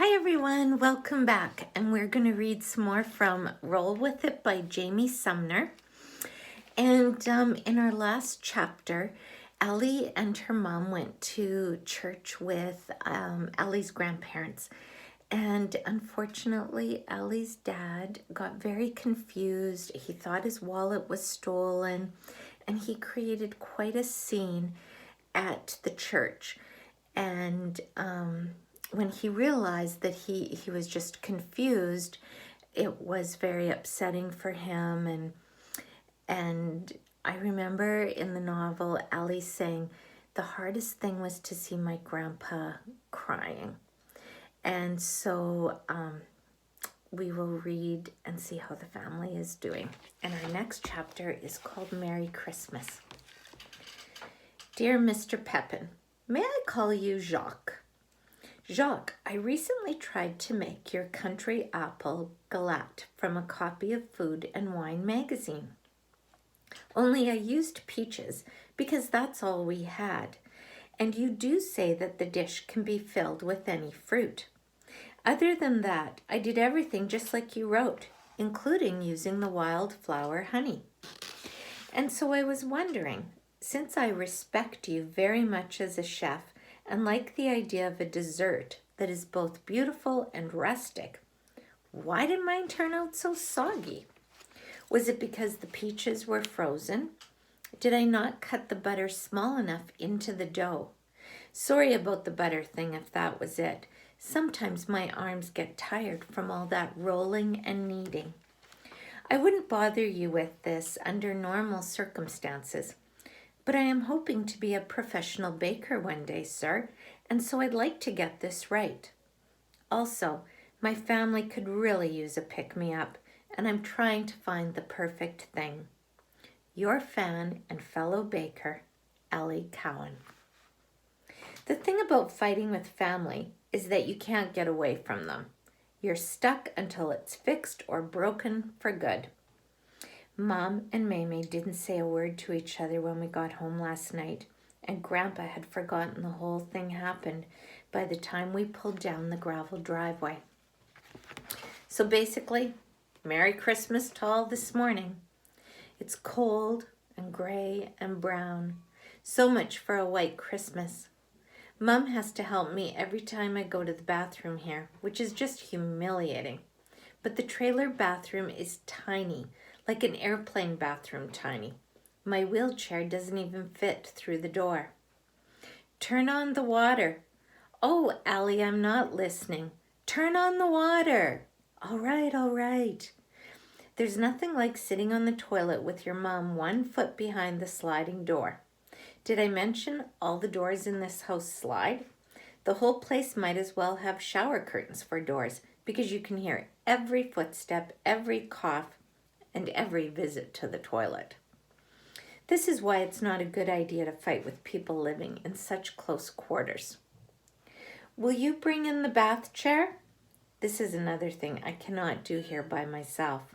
Hi everyone, welcome back. And we're going to read some more from Roll With It by Jamie Sumner. And in our last chapter, Ellie and her mom went to church with Ellie's grandparents. And unfortunately, Ellie's dad got very confused. He thought his wallet was stolen, and he created quite a scene at the church. And when he realized that he was just confused, it was very upsetting for him. And I remember in the novel, Ellie saying, the hardest thing was to see my grandpa crying. And so we will read and see how the family is doing. And our next chapter is called Merry Christmas. Dear Mr. Pepin, may I call you Jacques? Jacques, I recently tried to make your country apple galette from a copy of Food and Wine magazine. Only I used peaches because that's all we had. And you do say that the dish can be filled with any fruit. Other than that, I did everything just like you wrote, including using the wildflower honey. And so I was wondering, since I respect you very much as a chef and like the idea of a dessert that is both beautiful and rustic, why did mine turn out so soggy? Was it because the peaches were frozen? Did I not cut the butter small enough into the dough? Sorry about the butter thing if that was it. Sometimes my arms get tired from all that rolling and kneading. I wouldn't bother you with this under normal circumstances, but I am hoping to be a professional baker one day, sir, and so I'd like to get this right. Also, my family could really use a pick-me-up, and I'm trying to find the perfect thing. Your fan and fellow baker, Ellie Cowan. The thing about fighting with family is that you can't get away from them. You're stuck until it's fixed or broken for good. Mom and Maymay didn't say a word to each other when we got home last night, and Grandpa had forgotten the whole thing happened by the time we pulled down the gravel driveway. So basically, Merry Christmas to all this morning. It's cold and gray and brown. So much for a white Christmas. Mom has to help me every time I go to the bathroom here, which is just humiliating. But the trailer bathroom is tiny, like an airplane bathroom tiny. My wheelchair doesn't even fit through the door. Turn on the water. Oh, Allie, I'm not listening. Turn on the water. All right. There's nothing like sitting on the toilet with your mom 1 foot behind the sliding door. Did I mention all the doors in this house slide? The whole place might as well have shower curtains for doors because you can hear every footstep, every cough, and every visit to the toilet. This is why it's not a good idea to fight with people living in such close quarters. Will you bring in the bath chair? This is another thing I cannot do here by myself.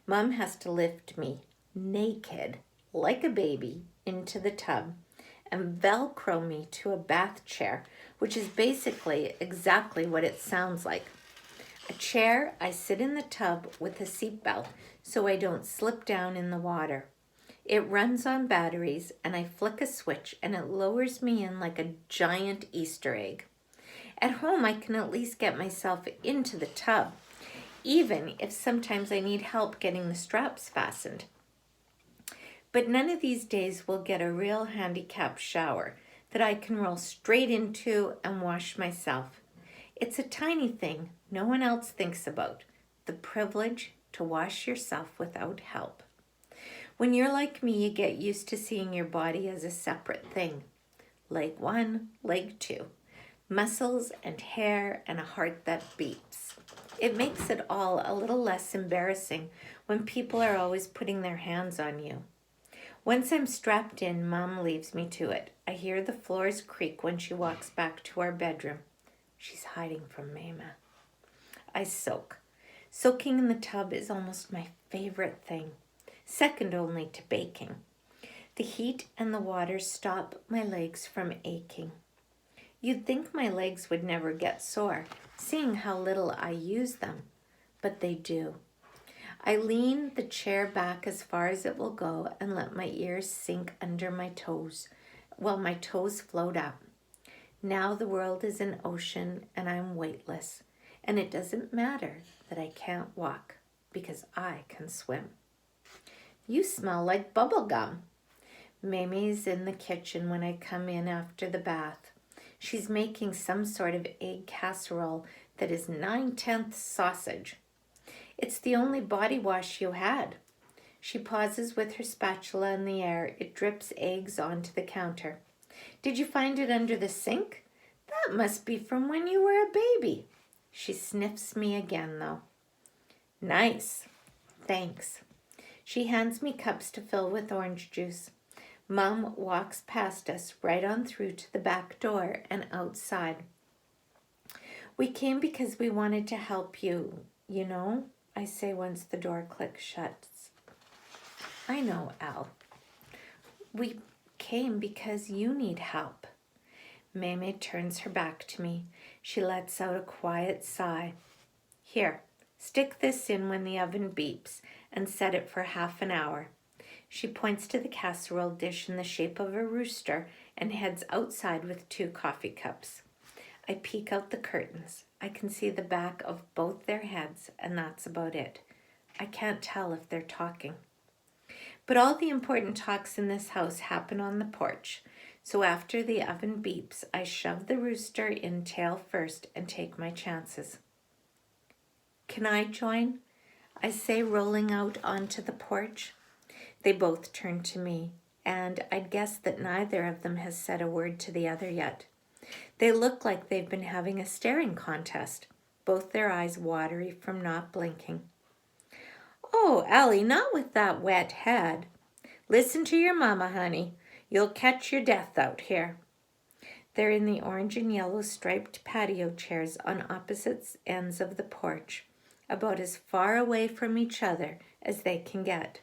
Mom has to lift me naked, like a baby, into the tub and Velcro me to a bath chair, which is basically exactly what it sounds like. A chair I sit in the tub with a seatbelt so I don't slip down in the water. It runs on batteries and I flick a switch and it lowers me in like a giant Easter egg. At home I can at least get myself into the tub, even if sometimes I need help getting the straps fastened. But none of these days will get a real handicap shower that I can roll straight into and wash myself. It's a tiny thing no one else thinks about, the privilege to wash yourself without help. When you're like me, you get used to seeing your body as a separate thing. Leg 1, leg 2, muscles and hair and a heart that beats. It makes it all a little less embarrassing when people are always putting their hands on you. Once I'm strapped in, Mom leaves me to it. I hear the floors creak when she walks back to our bedroom. She's hiding from Mama. I soak. Soaking in the tub is almost my favorite thing, second only to baking. The heat and the water stop my legs from aching. You'd think my legs would never get sore, seeing how little I use them, but they do. I lean the chair back as far as it will go and let my ears sink under my toes while my toes float up. Now the world is an ocean and I'm weightless, and it doesn't matter that I can't walk because I can swim. You smell like bubble gum. Mamie's in the kitchen when I come in after the bath. She's making some sort of egg casserole that is 9/10 sausage. It's the only body wash you had. She pauses with her spatula in the air. It drips eggs onto the counter. Did you find it under the sink? That must be from when you were a baby. She sniffs me again, though. Nice. Thanks. She hands me cups to fill with orange juice. Mom walks past us right on through to the back door and outside. We came because we wanted to help you, you know, I say once the door clicks shut. I know, Al. We came because you need help. Mamie turns her back to me. She lets out a quiet sigh. Here, stick this in when the oven beeps and set it for half an hour. She points to the casserole dish in the shape of a rooster and heads outside with 2 coffee cups. I peek out the curtains. I can see the back of both their heads, and that's about it. I can't tell if they're talking. But all the important talks in this house happen on the porch. So after the oven beeps, I shove the rooster in tail first and take my chances. Can I join? I say, rolling out onto the porch. They both turn to me, and I'd guess that neither of them has said a word to the other yet. They look like they've been having a staring contest, both their eyes watery from not blinking. Oh, Allie, not with that wet head. Listen to your mama, honey. You'll catch your death out here. They're in the orange and yellow striped patio chairs on opposite ends of the porch, about as far away from each other as they can get.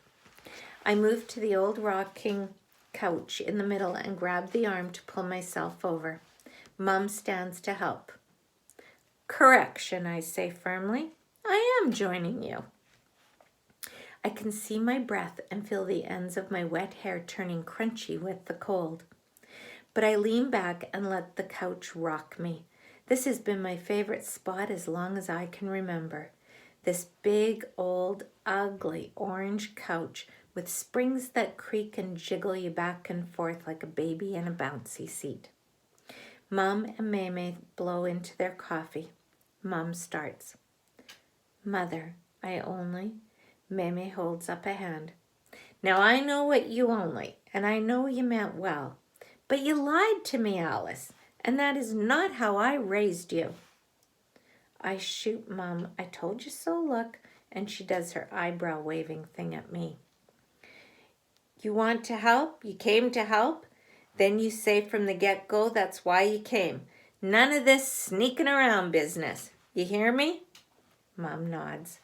I move to the old rocking couch in the middle and grab the arm to pull myself over. Mum stands to help. Correction, I say firmly. I am joining you. I can see my breath and feel the ends of my wet hair turning crunchy with the cold. But I lean back and let the couch rock me. This has been my favorite spot as long as I can remember. This big, old, ugly orange couch with springs that creak and jiggle you back and forth like a baby in a bouncy seat. Mum and Mamie blow into their coffee. Mum starts. Mother, I only... Mamie holds up a hand. Now I know what you only, and I know you meant well. But you lied to me, Alice, and that is not how I raised you. I shoot Mum. I told you so look, and she does her eyebrow waving thing at me. You want to help? You came to help? Then you say from the get-go that's why you came. None of this sneaking around business. You hear me? Mum nods.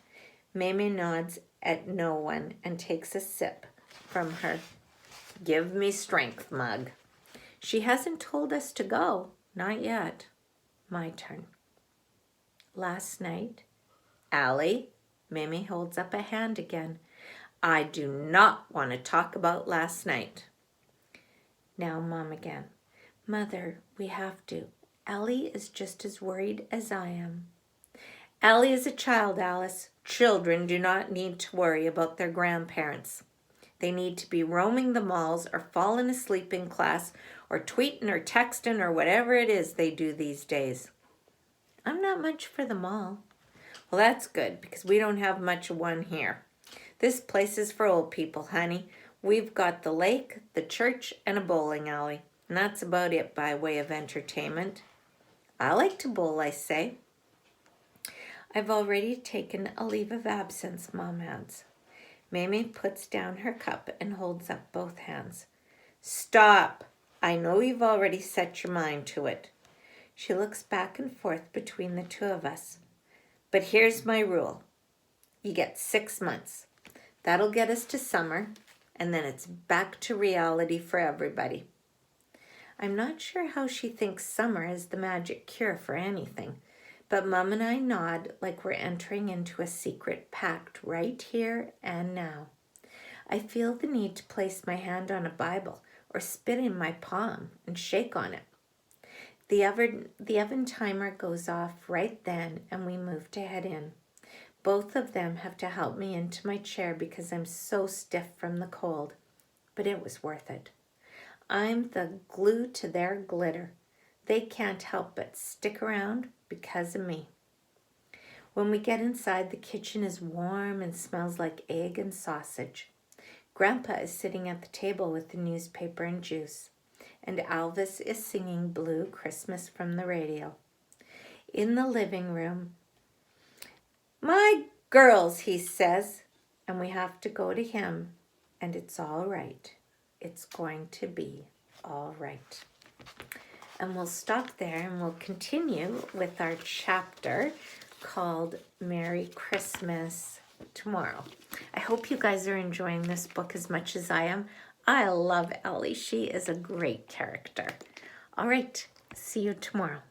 Mamie nods at no one and takes a sip from her give me strength mug. She hasn't told us to go. Not yet. My turn. Last night, Allie, Mamie holds up a hand again. I do not want to talk about last night. Now Mom again. Mother, we have to. Allie is just as worried as I am. Allie is a child, Alice. Children do not need to worry about their grandparents. They need to be roaming the malls or falling asleep in class or tweeting or texting or whatever it is they do these days. I'm not much for the mall. Well, that's good because we don't have much of one here. This place is for old people, honey. We've got the lake, the church, and a bowling alley. And that's about it by way of entertainment. I like to bowl, I say. I've already taken a leave of absence, Mom adds. Mamie puts down her cup and holds up both hands. Stop! I know you've already set your mind to it. She looks back and forth between the two of us. But here's my rule. You get 6 months. That'll get us to summer, and then it's back to reality for everybody. I'm not sure how she thinks summer is the magic cure for anything, but Mum and I nod like we're entering into a secret pact right here and now. I feel the need to place my hand on a Bible or spit in my palm and shake on it. The oven timer goes off right then and we move to head in. Both of them have to help me into my chair because I'm so stiff from the cold, but it was worth it. I'm the glue to their glitter. They can't help but stick around because of me. When we get inside, the kitchen is warm and smells like egg and sausage. Grandpa is sitting at the table with the newspaper and juice, and Alvis is singing Blue Christmas from the radio. In the living room, "My girls," he says, and we have to go to him, and it's all right. It's going to be all right. And we'll stop there and we'll continue with our chapter called Merry Christmas tomorrow. I hope you guys are enjoying this book as much as I am. I love Ellie. She is a great character. All right, see you tomorrow.